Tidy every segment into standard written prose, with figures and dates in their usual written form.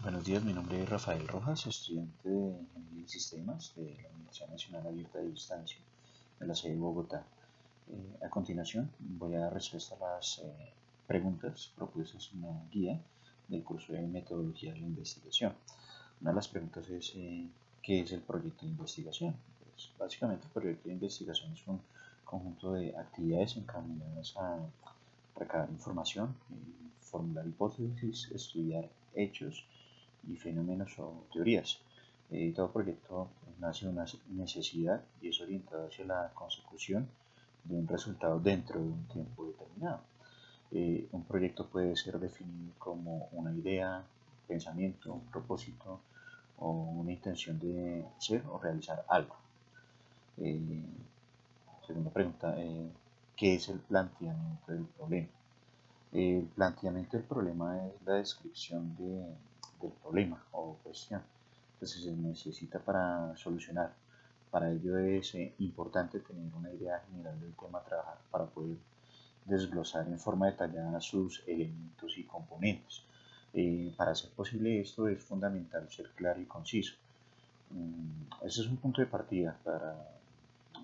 Buenos días, mi nombre es Rafael Rojas, estudiante de Ingeniería y Sistemas de la Universidad Nacional Abierta de Distancia de la sede de Bogotá. A continuación voy a dar respuesta a las preguntas propuestas en la guía del curso de Metodología de la Investigación. Una de las preguntas es ¿qué es el proyecto de investigación? Pues, básicamente el proyecto de investigación es un conjunto de actividades encaminadas a recabar información, formular hipótesis, estudiar hechos y fenómenos o teorías. Todo proyecto nace de una necesidad y es orientado hacia la consecución de un resultado dentro de un tiempo determinado. Un proyecto puede ser definido como una idea, pensamiento, un propósito o una intención de hacer o realizar algo. Eh, Segunda pregunta, ¿qué es el planteamiento del problema? El planteamiento del problema es la descripción del problema o cuestión que se necesita para solucionar. Para ello es importante tener una idea general del tema a trabajar para poder desglosar en forma detallada sus elementos y componentes. Para hacer posible esto es fundamental ser claro y conciso. Ese es un punto de partida para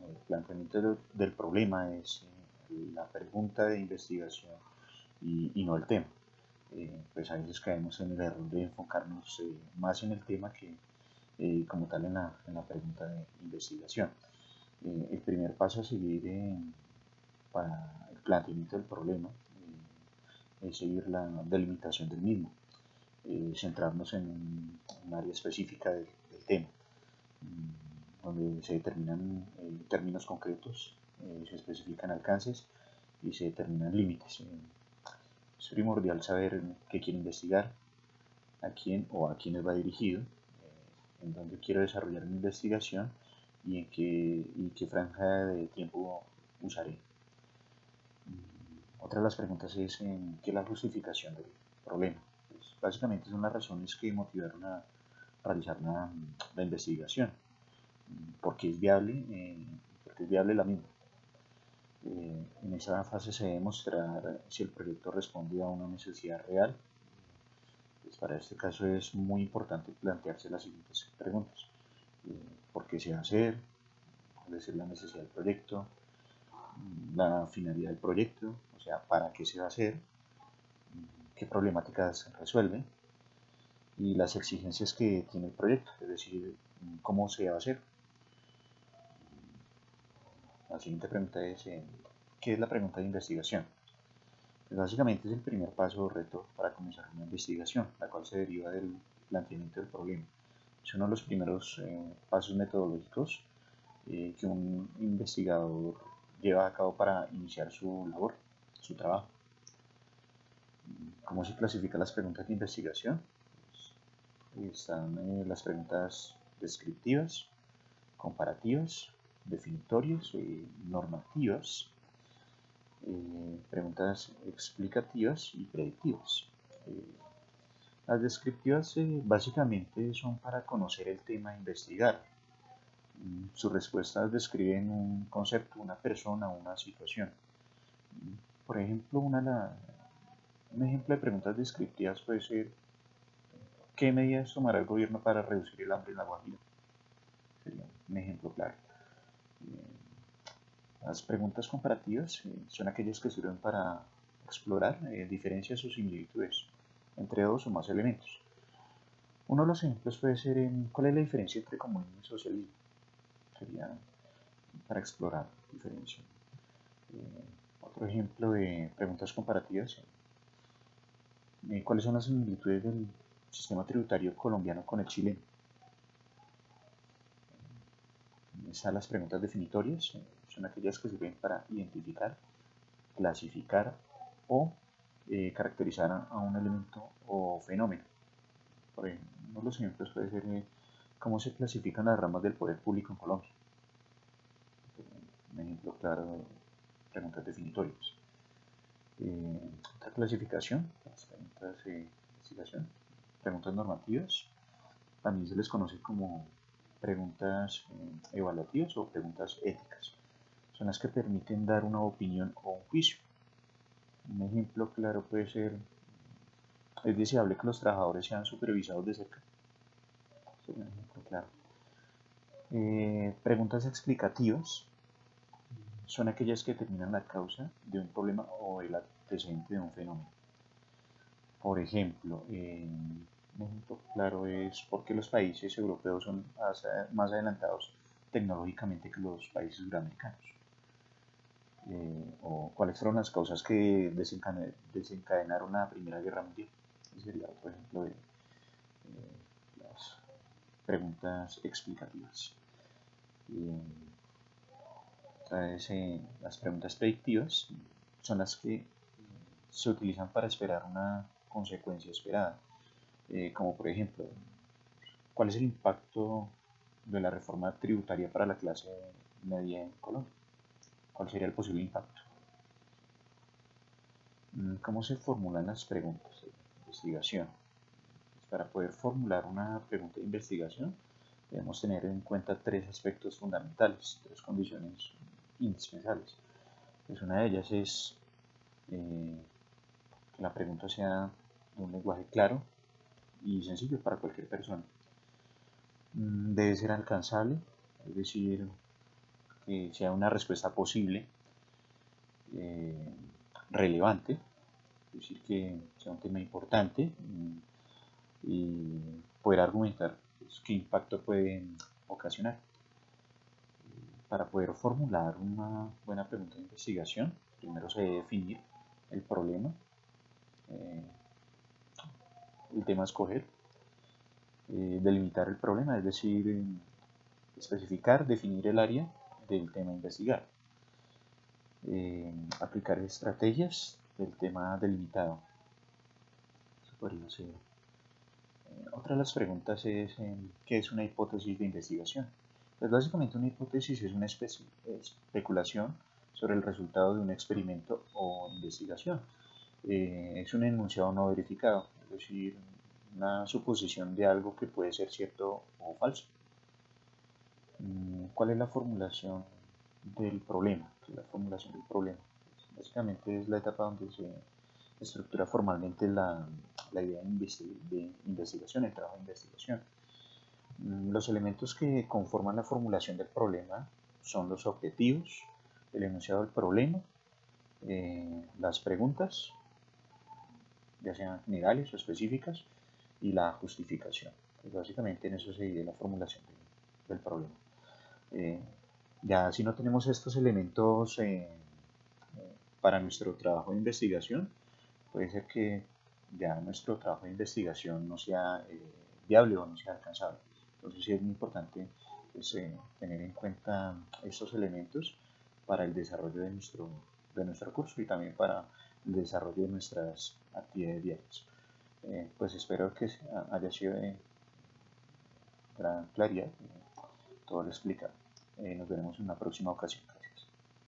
el planteamiento del problema, es la pregunta de investigación y no el tema. Pues a veces caemos en el error de enfocarnos más en el tema que como tal en la pregunta de investigación. El primer paso a seguir para el planteamiento del problema es seguir la delimitación del mismo, centrarnos en un área específica del tema, donde se determinan términos concretos, se especifican alcances y se determinan límites. Es primordial saber qué quiere investigar, a quién o a quiénes va dirigido, en dónde quiero desarrollar mi investigación y en qué franja de tiempo usaré. Otra de las preguntas es qué es la justificación del problema. Pues, básicamente son las razones que motivaron a realizar la investigación. ¿Por qué es viable? ¿Por qué es viable la misma? En esa fase se debe mostrar si el proyecto responde a una necesidad real. Pues para este caso es muy importante plantearse las siguientes preguntas. ¿Por qué se va a hacer? ¿Cuál es la necesidad del proyecto? La finalidad del proyecto, o sea, para qué se va a hacer, qué problemáticas resuelve y las exigencias que tiene el proyecto, es decir, cómo se va a hacer. La siguiente pregunta es, ¿qué es la pregunta de investigación? Pues básicamente es el primer paso o reto para comenzar una investigación, la cual se deriva del planteamiento del problema. Es uno de los primeros pasos metodológicos que un investigador lleva a cabo para iniciar su labor, su trabajo. ¿Cómo se clasifican las preguntas de investigación? Pues, están las preguntas descriptivas, comparativas, definitorias y normativas, preguntas explicativas y predictivas. Las descriptivas básicamente son para conocer el tema a investigar. Sus respuestas describen un concepto, una persona, una situación. Por ejemplo, un ejemplo de preguntas descriptivas puede ser ¿qué medidas tomará el gobierno para reducir el hambre en La Guajira? Sería un ejemplo claro. Las preguntas comparativas son aquellas que sirven para explorar diferencias o similitudes entre dos o más elementos. Uno de los ejemplos puede ser ¿cuál es la diferencia entre comunismo y socialismo? Sería para explorar diferencia. Otro ejemplo de preguntas comparativas, ¿cuáles son las similitudes del sistema tributario colombiano con el chileno? Están las preguntas definitorias, son aquellas que sirven para identificar, clasificar o caracterizar a un elemento o fenómeno. Por ejemplo, uno de los ejemplos puede ser cómo se clasifican las ramas del poder público en Colombia. Un ejemplo claro de preguntas definitorias. Otra clasificación, las preguntas de investigación, preguntas normativas, también se les conoce como preguntas evaluativas o preguntas éticas. Son las que permiten dar una opinión o un juicio. Un ejemplo claro puede ser Es deseable que los trabajadores sean supervisados de cerca. Este es un ejemplo claro. Preguntas explicativas son aquellas que determinan la causa de un problema o el antecedente de un fenómeno. Por ejemplo, un ejemplo claro es por qué los países europeos son más adelantados tecnológicamente que los países suramericanos. O cuáles fueron las causas que desencadenaron la Primera Guerra Mundial. Ese sería otro ejemplo de las preguntas explicativas. Las preguntas predictivas son las que se utilizan para esperar una consecuencia esperada, como por ejemplo, ¿cuál es el impacto de la reforma tributaria para la clase media en Colombia? ¿Cuál sería el posible impacto? ¿Cómo se formulan las preguntas de investigación? Para poder formular una pregunta de investigación, debemos tener en cuenta tres aspectos fundamentales, tres condiciones indispensables. Pues una de ellas es que la pregunta sea de un lenguaje claro y sencillo para cualquier persona. Debe ser alcanzable, es decir, que sea una respuesta posible, relevante, es decir, que sea un tema importante y poder argumentar pues, qué impacto puede ocasionar. Para poder formular una buena pregunta de investigación, primero se debe definir el problema, el tema a escoger, delimitar el problema, es decir, especificar, definir el área del tema a investigar, aplicar estrategias del tema delimitado. Eso podría ser. Otra de las preguntas es ¿qué es una hipótesis de investigación? Pues básicamente una hipótesis es una especulación sobre el resultado de un experimento o investigación. Es un enunciado no verificado, es decir, una suposición de algo que puede ser cierto o falso. ¿Cuál es la formulación del problema? La formulación del problema básicamente es la etapa donde se estructura formalmente la idea de investigación, el trabajo de investigación. Los elementos que conforman la formulación del problema son los objetivos, el enunciado del problema, las preguntas, ya sean generales o específicas, y la justificación. Pues básicamente en eso se divide la formulación del problema. Ya si no tenemos estos elementos para nuestro trabajo de investigación, puede ser que ya nuestro trabajo de investigación no sea viable o no sea alcanzable. Entonces sí es muy importante pues, tener en cuenta estos elementos para el desarrollo de nuestro curso y también para el desarrollo de nuestras actividades diarias. Pues espero que haya sido de gran claridad todo lo explicado. Nos veremos en una próxima ocasión.